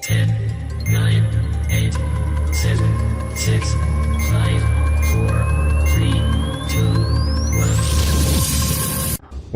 10, 9, 8, 7, 6, 5, 4, 3, 2, 1.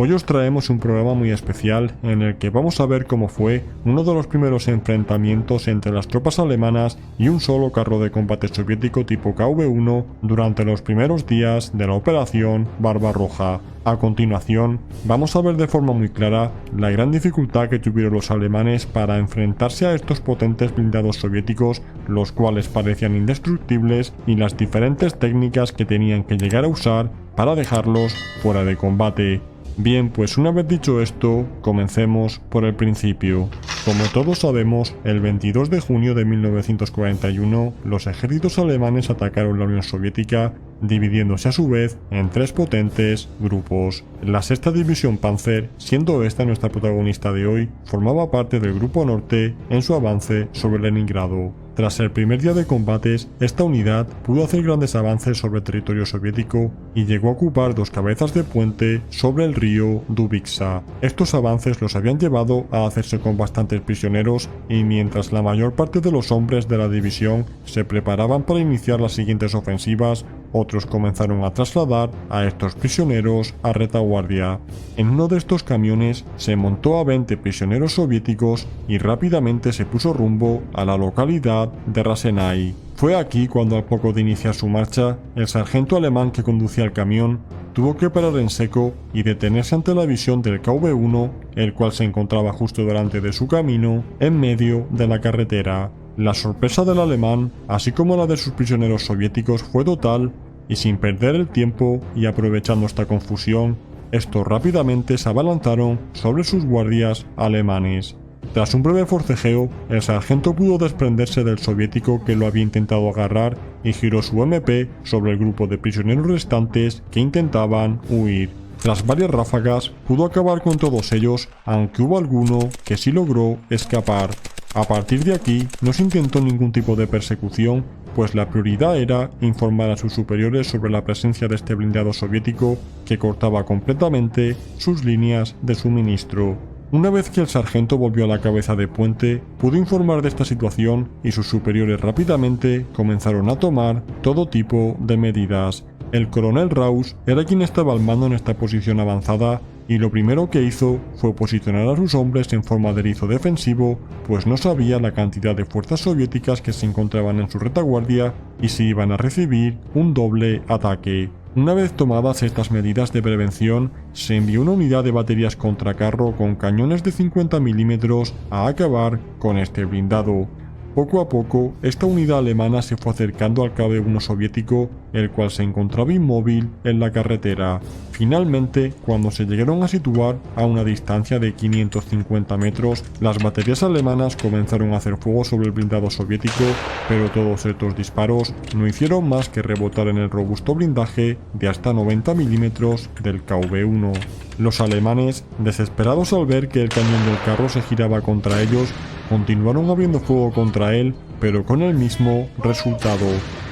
Hoy os traemos un programa muy especial en el que vamos a ver cómo fue uno de los primeros enfrentamientos entre las tropas alemanas y un solo carro de combate soviético tipo KV-1 durante los primeros días de la Operación Barbarroja. A continuación, vamos a ver de forma muy clara la gran dificultad que tuvieron los alemanes para enfrentarse a estos potentes blindados soviéticos, los cuales parecían indestructibles, y las diferentes técnicas que tenían que llegar a usar para dejarlos fuera de combate. Bien, pues una vez dicho esto, comencemos por el principio. Como todos sabemos, el 22 de junio de 1941, los ejércitos alemanes atacaron la Unión Soviética, dividiéndose a su vez en tres potentes grupos. La sexta división Panzer, siendo esta nuestra protagonista de hoy, formaba parte del Grupo Norte en su avance sobre Leningrado. Tras el primer día de combates, esta unidad pudo hacer grandes avances sobre el territorio soviético y llegó a ocupar dos cabezas de puente sobre el río Dubiksa. Estos avances los habían llevado a hacerse con bastantes prisioneros, y mientras la mayor parte de los hombres de la división se preparaban para iniciar las siguientes ofensivas, otros comenzaron a trasladar a estos prisioneros a retaguardia. En uno de estos camiones se montó a 20 prisioneros soviéticos y rápidamente se puso rumbo a la localidad de Rasenai. Fue aquí cuando, al poco de iniciar su marcha, el sargento alemán que conducía el camión tuvo que parar en seco y detenerse ante la visión del KV-1, el cual se encontraba justo delante de su camino, en medio de la carretera. La sorpresa del alemán, así como la de sus prisioneros soviéticos, fue total, y sin perder el tiempo y aprovechando esta confusión, estos rápidamente se abalanzaron sobre sus guardias alemanes. Tras un breve forcejeo, el sargento pudo desprenderse del soviético que lo había intentado agarrar y giró su MP sobre el grupo de prisioneros restantes que intentaban huir. Tras varias ráfagas, pudo acabar con todos ellos, aunque hubo alguno que sí logró escapar. A partir de aquí, no se intentó ningún tipo de persecución, pues la prioridad era informar a sus superiores sobre la presencia de este blindado soviético que cortaba completamente sus líneas de suministro. Una vez que el sargento volvió a la cabeza de puente, pudo informar de esta situación y sus superiores rápidamente comenzaron a tomar todo tipo de medidas. El coronel Raus era quien estaba al mando en esta posición avanzada, y lo primero que hizo fue posicionar a sus hombres en forma de erizo defensivo, pues no sabía la cantidad de fuerzas soviéticas que se encontraban en su retaguardia y si iban a recibir un doble ataque. Una vez tomadas estas medidas de prevención, se envió una unidad de baterías contracarro con cañones de 50 milímetros a acabar con este blindado. Poco a poco, esta unidad alemana se fue acercando al KV-1 soviético, el cual se encontraba inmóvil en la carretera. Finalmente, cuando se llegaron a situar a una distancia de 550 metros, las baterías alemanas comenzaron a hacer fuego sobre el blindado soviético, pero todos estos disparos no hicieron más que rebotar en el robusto blindaje de hasta 90 milímetros del KV-1. Los alemanes, desesperados al ver que el cañón del carro se giraba contra ellos, continuaron abriendo fuego contra él, pero con el mismo resultado.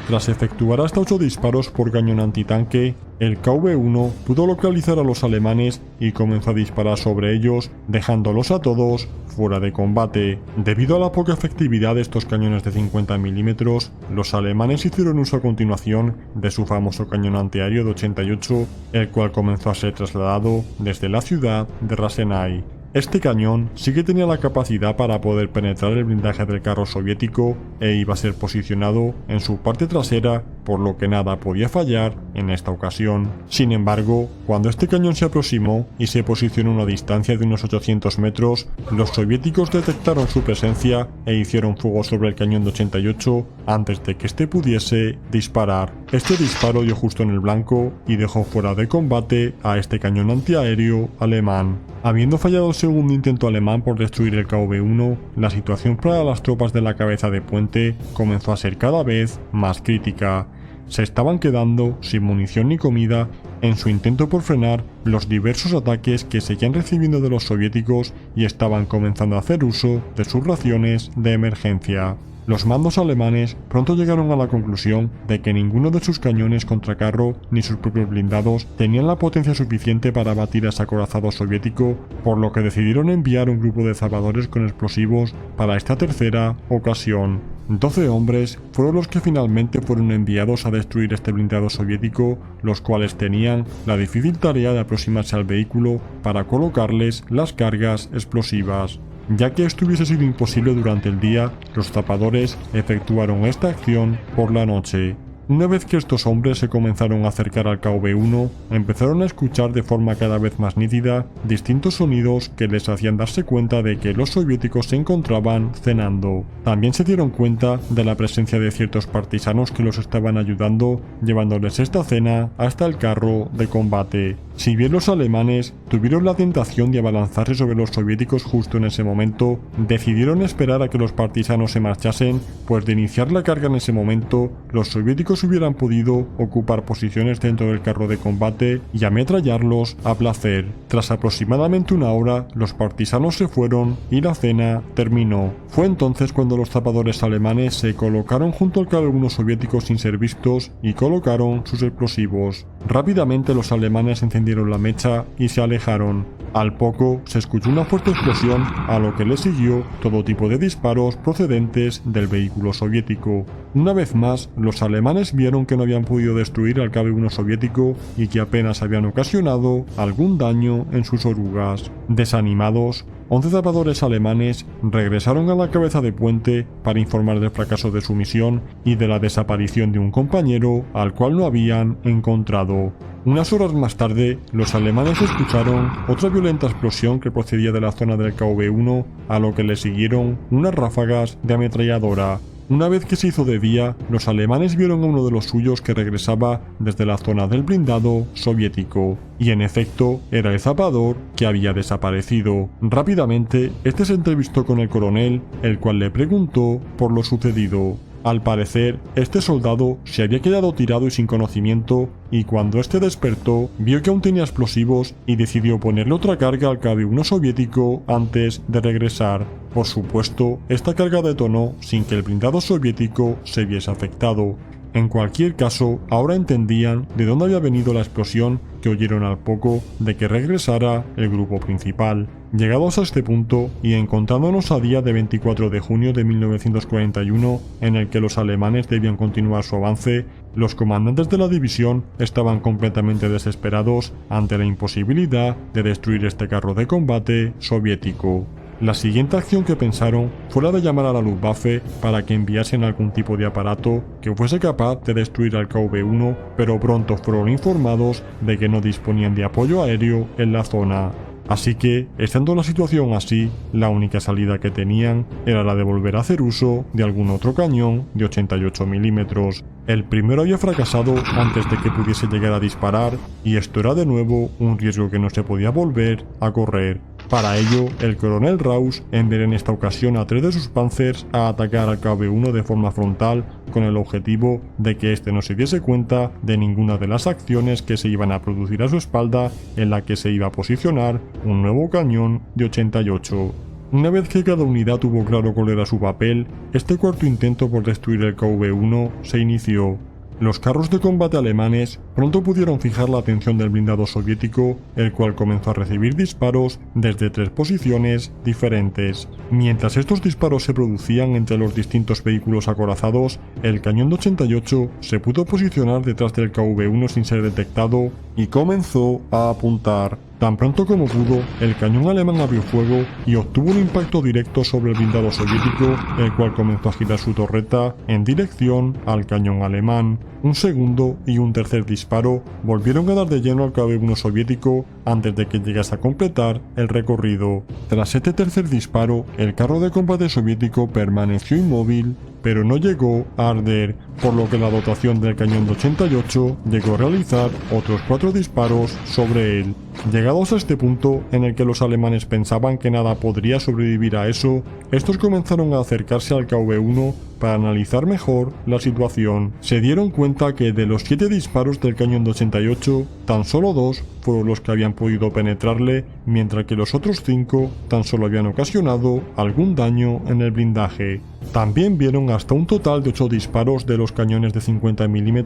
Tras efectuar hasta 8 disparos por cañón antitanque, el KV-1 pudo localizar a los alemanes y comenzó a disparar sobre ellos, dejándolos a todos fuera de combate. Debido a la poca efectividad de estos cañones de 50 milímetros, los alemanes hicieron uso a continuación de su famoso cañón antiaéreo de 88, el cual comenzó a ser trasladado desde la ciudad de Rasenai. Este cañón sí que tenía la capacidad para poder penetrar el blindaje del carro soviético e iba a ser posicionado en su parte trasera, por lo que nada podía fallar en esta ocasión. Sin embargo, cuando este cañón se aproximó y se posicionó a una distancia de unos 800 metros, los soviéticos detectaron su presencia e hicieron fuego sobre el cañón de 88 antes de que este pudiese disparar. Este disparo dio justo en el blanco y dejó fuera de combate a este cañón antiaéreo alemán. Habiendo fallado el segundo intento alemán por destruir el KV-1, la situación para las tropas de la cabeza de puente comenzó a ser cada vez más crítica. Se estaban quedando sin munición ni comida en su intento por frenar los diversos ataques que seguían recibiendo de los soviéticos y estaban comenzando a hacer uso de sus raciones de emergencia. Los mandos alemanes pronto llegaron a la conclusión de que ninguno de sus cañones contra carro ni sus propios blindados tenían la potencia suficiente para abatir a ese acorazado soviético, por lo que decidieron enviar un grupo de zapadores con explosivos para esta tercera ocasión. 12 hombres fueron los que finalmente fueron enviados a destruir este blindado soviético, los cuales tenían la difícil tarea de aproximarse al vehículo para colocarles las cargas explosivas. Ya que esto hubiese sido imposible durante el día, los zapadores efectuaron esta acción por la noche. Una vez que estos hombres se comenzaron a acercar al KV-1, empezaron a escuchar de forma cada vez más nítida distintos sonidos que les hacían darse cuenta de que los soviéticos se encontraban cenando. También se dieron cuenta de la presencia de ciertos partisanos que los estaban ayudando, llevándoles esta cena hasta el carro de combate. Si bien los alemanes tuvieron la tentación de abalanzarse sobre los soviéticos justo en ese momento, decidieron esperar a que los partisanos se marchasen, pues de iniciar la carga en ese momento, los soviéticos hubieran podido ocupar posiciones dentro del carro de combate y ametrallarlos a placer. Tras aproximadamente una hora, los partisanos se fueron y la cena terminó. Fue entonces cuando los zapadores alemanes se colocaron junto al KV-1 soviético sin ser vistos y colocaron sus explosivos. Rápidamente los alemanes encendieron la mecha y se alejaron. Al poco se escuchó una fuerte explosión, a lo que le siguió todo tipo de disparos procedentes del vehículo soviético. Una vez más, los alemanes vieron que no habían podido destruir al KV-1 soviético y que apenas habían ocasionado algún daño en sus orugas. Desanimados, 11 zapadores alemanes regresaron a la cabeza de puente para informar del fracaso de su misión y de la desaparición de un compañero al cual no habían encontrado. Unas horas más tarde, los alemanes escucharon otra violenta explosión que procedía de la zona del KV-1, a lo que le siguieron unas ráfagas de ametralladora. Una vez que se hizo de día, los alemanes vieron a uno de los suyos que regresaba desde la zona del blindado soviético, y en efecto era el zapador que había desaparecido. Rápidamente, este se entrevistó con el coronel, el cual le preguntó por lo sucedido. Al parecer, este soldado se había quedado tirado y sin conocimiento, y cuando este despertó, vio que aún tenía explosivos y decidió ponerle otra carga al KV-1 soviético antes de regresar. Por supuesto, esta carga detonó sin que el blindado soviético se viese afectado. En cualquier caso, ahora entendían de dónde había venido la explosión que oyeron al poco de que regresara el grupo principal. Llegados a este punto y encontrándonos a día de 24 de junio de 1941, en el que los alemanes debían continuar su avance, los comandantes de la división estaban completamente desesperados ante la imposibilidad de destruir este carro de combate soviético. La siguiente acción que pensaron fue la de llamar a la Luftwaffe para que enviasen algún tipo de aparato que fuese capaz de destruir al KV-1, pero pronto fueron informados de que no disponían de apoyo aéreo en la zona. Así que, estando la situación así, la única salida que tenían era la de volver a hacer uso de algún otro cañón de 88 milímetros. El primero había fracasado antes de que pudiese llegar a disparar, y esto era de nuevo un riesgo que no se podía volver a correr. Para ello, el coronel Rausch envió en esta ocasión a 3 de sus Panzers a atacar al KV-1 de forma frontal, con el objetivo de que éste no se diese cuenta de ninguna de las acciones que se iban a producir a su espalda, en la que se iba a posicionar un nuevo cañón de 88. Una vez que cada unidad tuvo claro cuál era su papel, este cuarto intento por destruir el KV-1 se inició. Los carros de combate alemanes pronto pudieron fijar la atención del blindado soviético, el cual comenzó a recibir disparos desde 3 posiciones diferentes. Mientras estos disparos se producían entre los distintos vehículos acorazados, el cañón de 88 se pudo posicionar detrás del KV-1 sin ser detectado y comenzó a apuntar. Tan pronto como pudo, el cañón alemán abrió fuego y obtuvo un impacto directo sobre el blindado soviético, el cual comenzó a girar su torreta en dirección al cañón alemán. Un segundo y un tercer disparo volvieron a dar de lleno al KV-1 soviético antes de que llegase a completar el recorrido. Tras este tercer disparo, el carro de combate soviético permaneció inmóvil, pero no llegó a arder, por lo que la dotación del cañón de 88 llegó a realizar otros 4 disparos sobre él. Llegados a este punto, en el que los alemanes pensaban que nada podría sobrevivir a eso, estos comenzaron a acercarse al KV-1 para analizar mejor la situación. Se dieron cuenta que de los 7 disparos del cañón de 88, tan solo 2 fueron los que habían podido penetrarle, mientras que los otros 5 tan solo habían ocasionado algún daño en el blindaje. También vieron hasta un total de 8 disparos de los cañones de 50 mm,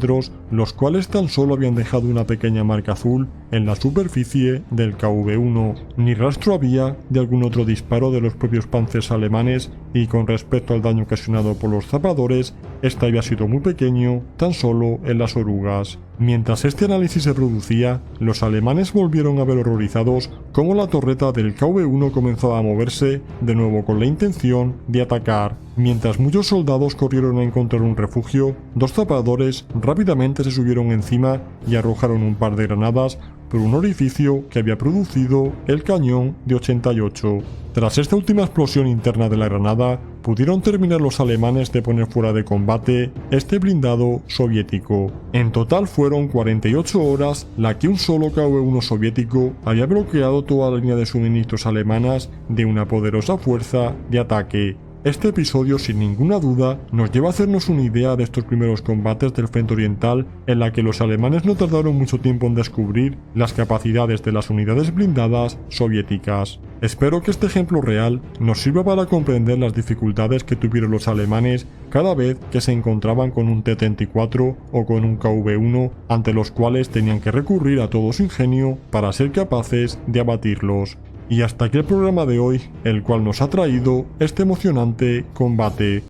los cuales tan solo habían dejado una pequeña marca azul en la superficie del KV-1. Ni rastro había de algún otro disparo de los propios Panzers alemanes, y con respecto al daño ocasionado por los zapadores, este había sido muy pequeño, tan solo en las orugas. Mientras este análisis se producía, los alemanes volvieron a ver horrorizados cómo la torreta del KV-1 comenzaba a moverse de nuevo con la intención de atacar. Mientras muchos soldados corrieron a encontrar un refugio, 2 zapadores rápidamente se subieron encima y arrojaron un par de granadas por un orificio que había producido el cañón de 88. Tras esta última explosión interna de la granada, pudieron terminar los alemanes de poner fuera de combate este blindado soviético. En total fueron 48 horas la que un solo KV-1 soviético había bloqueado toda la línea de suministros alemanas de una poderosa fuerza de ataque. Este episodio, sin ninguna duda, nos lleva a hacernos una idea de estos primeros combates del frente oriental, en la que los alemanes no tardaron mucho tiempo en descubrir las capacidades de las unidades blindadas soviéticas. Espero que este ejemplo real nos sirva para comprender las dificultades que tuvieron los alemanes cada vez que se encontraban con un T-34 o con un KV-1, ante los cuales tenían que recurrir a todo su ingenio para ser capaces de abatirlos. Y hasta aquí el programa de hoy, el cual nos ha traído este emocionante combate.